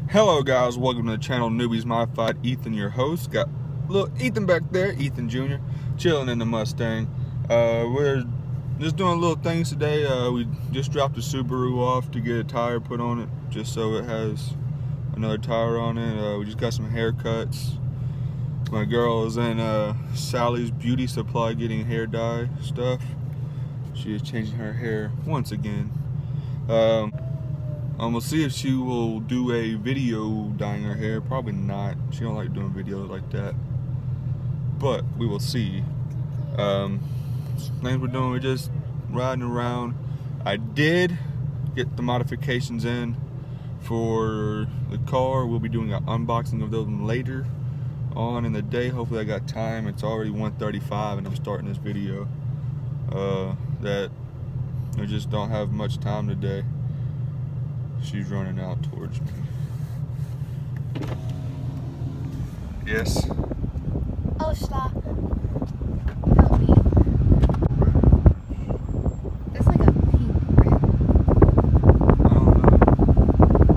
Hello guys, welcome to the channel Newbies Modified. Ethan, your host. Got little Ethan back there, Ethan Jr., chilling in the Mustang. We're just doing little things today. We just dropped the Subaru off to get a tire put on it, just so it has another tire on it. We just got some haircuts. My girl is in Sally's Beauty Supply getting hair dye stuff. She is changing her hair once again. We'll see if she will do a video dyeing her hair. Probably not. She don't like doing videos like that. But we will see. Things we're doing, we're just riding around. I did get the modifications in for the car. We'll be doing an unboxing of those later on in the day. Hopefully I got time. It's already 1:35 and I'm starting this video. That I just don't have much time today. She's running out towards me. Yes? Oh, stop. Help me. There's like a pink rim. I don't know.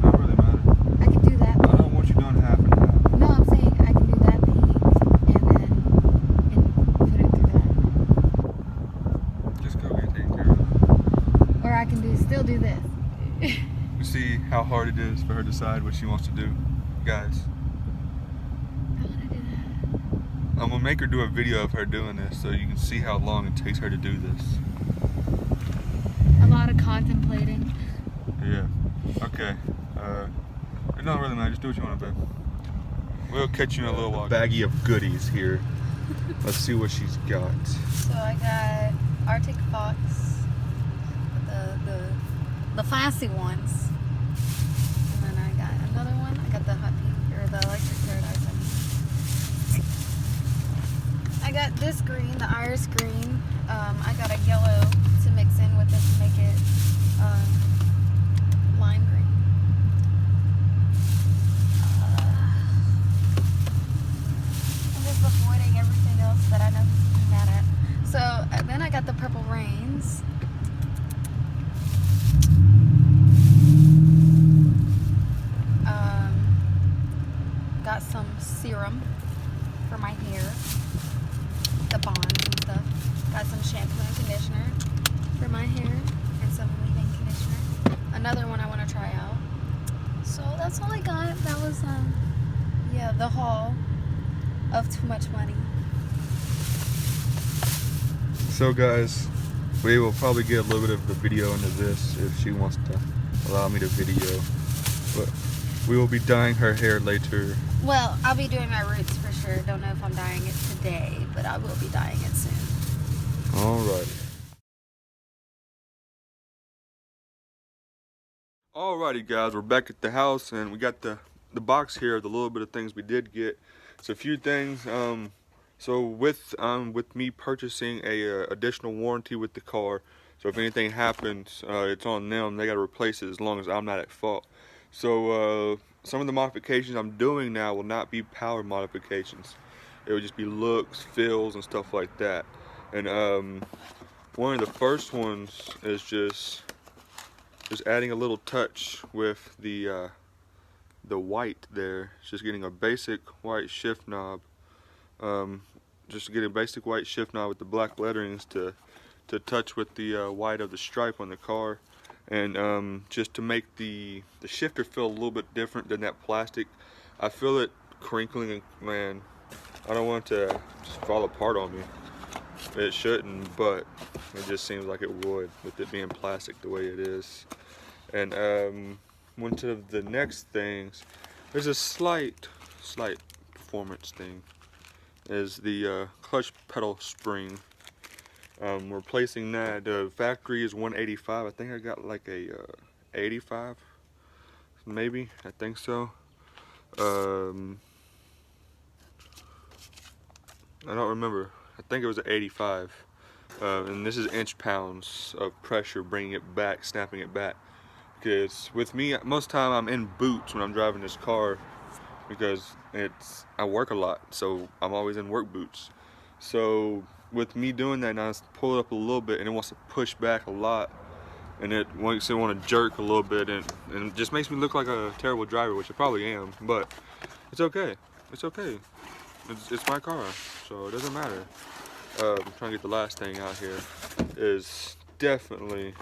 Not really matter. I can do that. I don't want you doing half and half. No, I'm saying I can do that pink and put it through that. Just go get it taken care of. Or I can still do this. You see how hard it is for her to decide what she wants to do? Guys, I want to do that. I'm gonna make her do a video of her doing this so you can see how long it takes her to do this. A lot of contemplating. Yeah. Okay. It don't really matter. Just do what you want to do. We'll catch you in a little while. Baggie of goodies here. Let's see what she's got. So I got Arctic Fox, the fancy ones. And then I got another one. I got the hot pink, or the electric paradise. I got this green, the iris green. I got a yellow to mix in with it to make it lime green. I'm just avoiding everything else that I know he's mad at. So then I got the purple rains. Got some serum for my hair, the bonds and stuff. Got some shampoo and conditioner for my hair and some leave-in conditioner. Another one I want to try out. So that's all I got. That was yeah, the haul of too much money. So guys, we will probably get a little bit of the video into this if she wants to allow me to video. But we will be dyeing her hair later. Well, I'll be doing my roots for sure. Don't know if I'm dyeing it today, but I will be dyeing it soon. Alrighty. Alrighty guys, we're back at the house and we got the box here of the little bit of things we did get. It's a few things. So with me purchasing a additional warranty with the car, so if anything happens, it's on them. They gotta replace it as long as I'm not at fault. So some of the modifications I'm doing now will not be power modifications. It would just be looks, feels, and stuff like that. And one of the first ones is just adding a little touch with the white there. It's just getting a basic white shift knob. Just getting a basic white shift knob with the black letterings to touch with the white of the stripe on the car. And just to make the shifter feel a little bit different than that plastic. I feel it crinkling, and man, I don't want it to just fall apart on me. It shouldn't, but it just seems like it would with it being plastic the way it is. And one of the next things, there's a slight performance thing, is the clutch pedal spring. Replacing that. The factory is 185. I think I got like a 85, maybe. I think so. I don't remember. I think it was an 85. And this is inch pounds of pressure bringing it back, snapping it back. Because with me, most of the time I'm in boots when I'm driving this car, because I work a lot, so I'm always in work boots. So with me doing that, now I pull it up a little bit and it wants to push back a lot. and it makes it want to jerk a little bit, and it just makes me look like a terrible driver, which I probably am, but it's okay. It's okay. It's my car, so it doesn't matter. I'm trying to get the last thing out here. Is definitely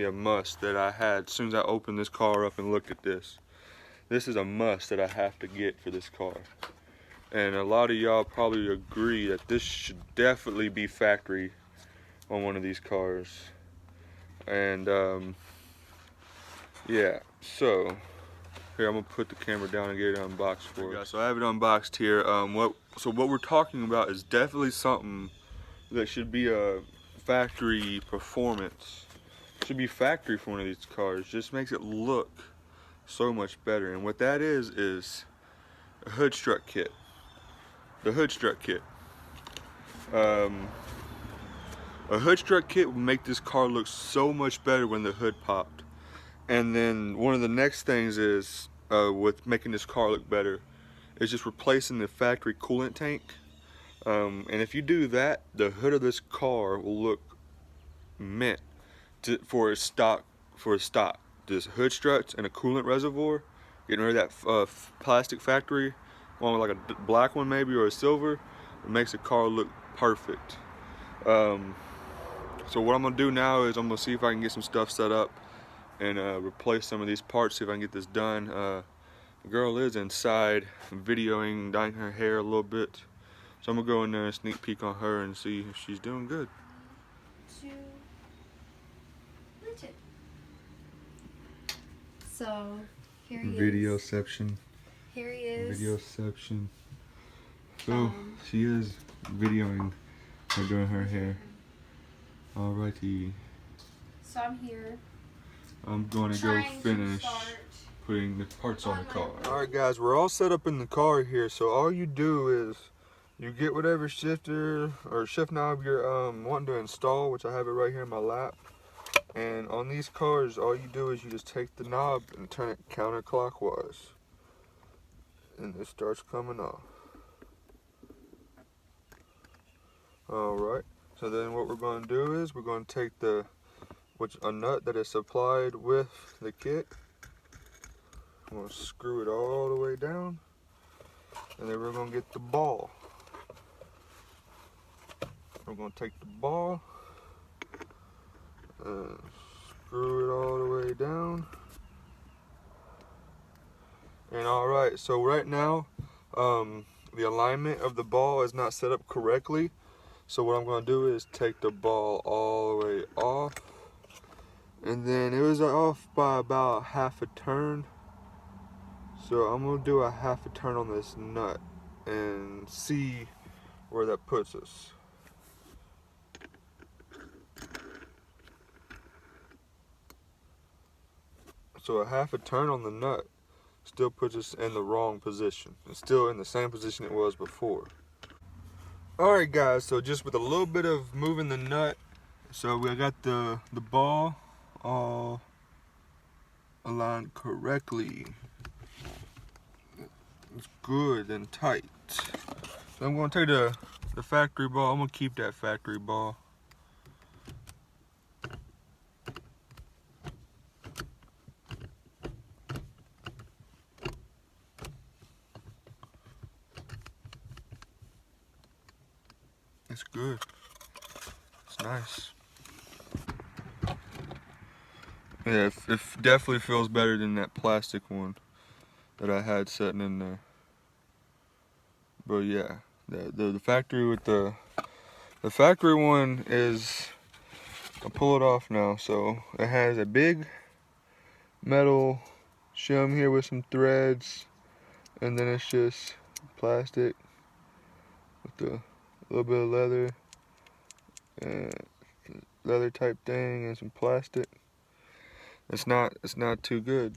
a must that I had as soon as I opened this car up and looked at this. This is a must that I have to get for this car. And a lot of y'all probably agree that this should definitely be factory on one of these cars. And yeah, so here I'm gonna put the camera down and get it unboxed for you. So I have it unboxed here. What we're talking about is definitely something that should be a factory performance. Should be factory for one of these cars. Just makes it look so much better. And what that is a hood strut kit. The hood strut kit. A hood strut kit will make this car look so much better when the hood popped. And then one of the next things is with making this car look better is just replacing the factory coolant tank. And if you do that, the hood of this car will look meant for a stock. This hood struts and a coolant reservoir, getting rid of that plastic factory, one with like a black one maybe or a silver, it makes the car look perfect. So what I'm gonna do now is I'm gonna see if I can get some stuff set up and replace some of these parts, see if I can get this done. The girl is inside videoing, dyeing her hair a little bit. So I'm gonna go in there and sneak peek on her and see if she's doing good. So here he is. Videoception. Here he is. Videoception. So she is videoing her doing her hair. Alrighty. So I'm here. I'm going to go finish putting the parts on the car. Alright guys, we're all set up in the car here. So all you do is you get whatever shifter or shift knob you're wanting to install, which I have it right here in my lap. And on these cars, all you do is you just take the knob and turn it counterclockwise. And it starts coming off. Alright, so then what we're going to do is we're going to take a nut that is supplied with the kit. I'm going to screw it all the way down. And then we're going to get the ball. We're going to take the ball. Screw it all the way down. And alright, so right now the alignment of the ball is not set up correctly. So what I'm going to do is take the ball all the way off. And then it was off by about half a turn. So I'm going to do a half a turn on this nut and see where that puts us. So a half a turn on the nut still puts us in the wrong position. It's still in the same position it was before. Alright guys, so just with a little bit of moving the nut, so we got the ball all aligned correctly. It's good and tight. So I'm going to take the factory ball. I'm going to keep that factory ball. It's good. It's nice. Yeah, it definitely feels better than that plastic one that I had sitting in there. But yeah, the factory with the factory one is, I'll pull it off now. So it has a big metal shim here with some threads, and then it's just plastic with a little bit of leather and leather type thing and some plastic. It's not too good.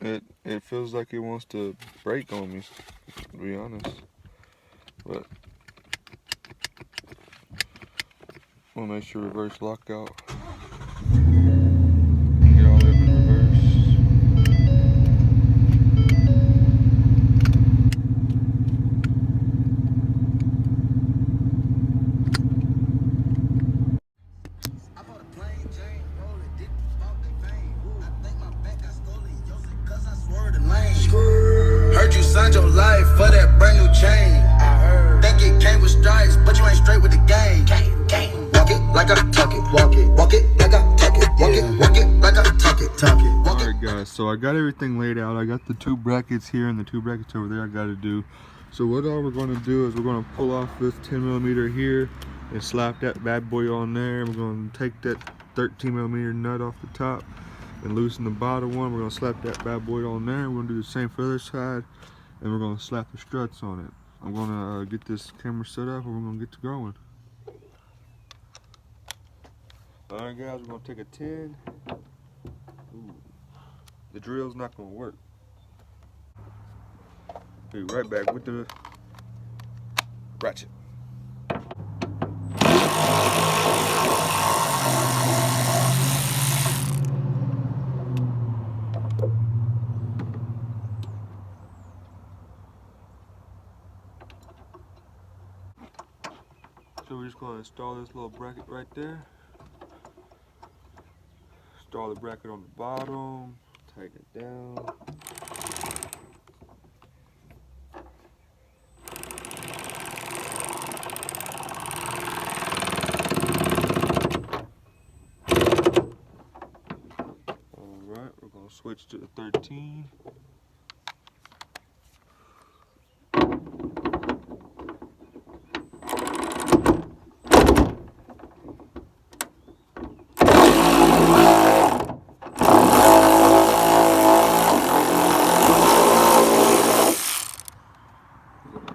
It feels like it wants to break on me, to be honest. But we'll make sure reverse lockout. Get all the way up in reverse. Heard you signed your life for that brand new chain. I heard. Think it came with stripes, but you ain't straight with the game. Walk it like I talk it. Walk it. Walk it like I talk it. Walk it. Walk it like I talk it. Talk it. Alright guys, so I got everything laid out. I got the 2 brackets here and the 2 brackets over there I got to do. So what all we're going to do is we're going to pull off this 10mm here and slap that bad boy on there. We're going to take that 13mm nut off the top and loosen the bottom one. We're going to slap that bad boy on there. We're going to do the same for the other side, and we're going to slap the struts on it. I'm going to get this camera set up and we're going to get to going. Alright guys, we're going to take a 10. Ooh, the drill's not going to work. Be right back with the ratchet. So we're just going to install this little bracket right there. Install the bracket on the bottom, tighten it down. Alright, we're going to switch to the 13.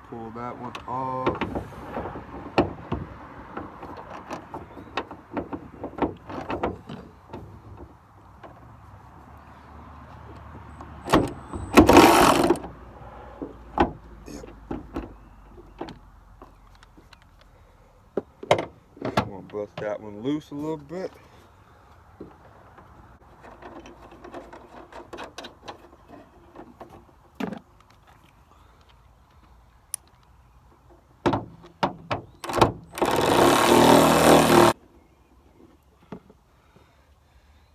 Pull that one off. I'm gonna bust that one loose a little bit.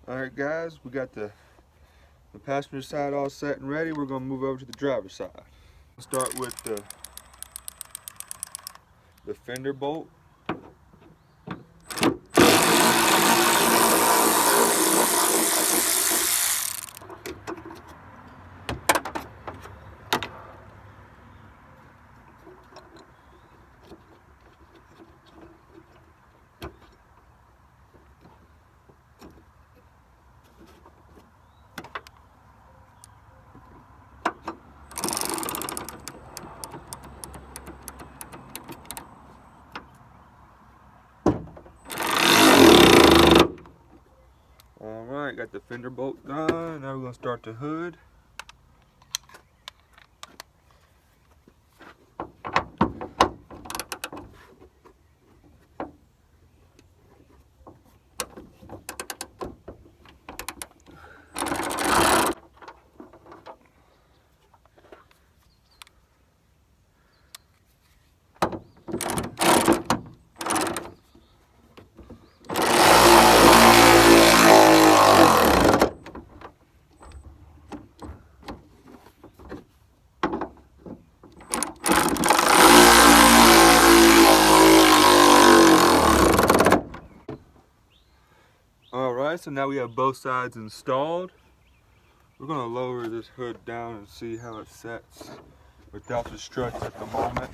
Alright guys, we got the passenger side all set and ready. We're going to move over to the driver's side. Start with the fender bolt. Alright, got the fender bolt done. Now we're going to start the hood. Alright, so now we have both sides installed. We're going to lower this hood down and see how it sets without the struts at the moment.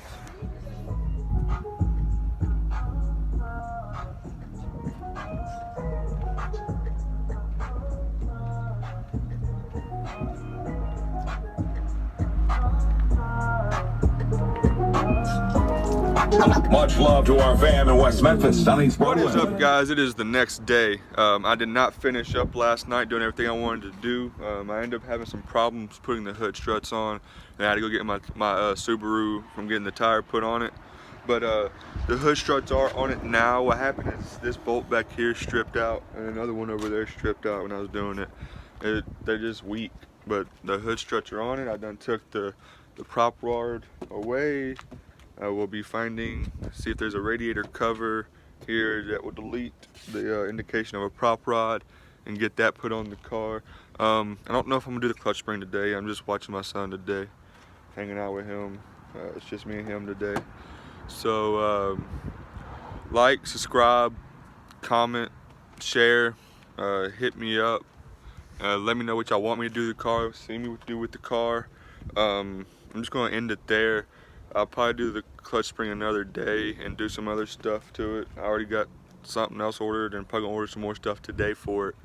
Much love to our fam in West Memphis, sunny What is up guys, it is the next day. I did not finish up last night doing everything I wanted to do. I ended up having some problems putting the hood struts on, and I had to go get my Subaru from getting the tire put on it. But the hood struts are on it now. What happened is this bolt back here stripped out and another one over there stripped out when I was doing it. They're just weak, but the hood struts are on it. I done took the prop rod away. We'll be see if there's a radiator cover here that will delete the indication of a prop rod and get that put on the car. I don't know if I'm gonna do the clutch spring today. I'm just watching my son today, hanging out with him. It's just me and him today. So like, subscribe, comment, share, hit me up. Let me know what y'all want me to do with the car. See me do with the car. I'm just gonna end it there. I'll probably do the clutch spring another day and do some other stuff to it. I already got something else ordered and probably gonna order some more stuff today for it.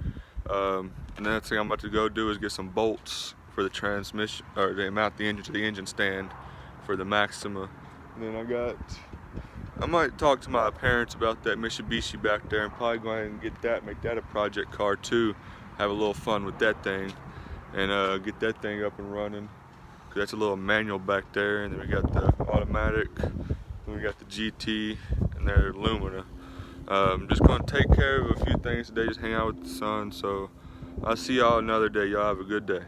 And the next thing I'm about to go do is get some bolts for the transmission, or to mount the engine to the engine stand for the Maxima. And then I might talk to my parents about that Mitsubishi back there and probably go ahead and get that, make that a project car too. Have a little fun with that thing and get that thing up and running. Cause that's a little manual back there, and then we got the automatic, and we got the GT, and they're Lumina. I'm just gonna take care of a few things today, just hang out with the son. So I'll see y'all another day. Y'all have a good day.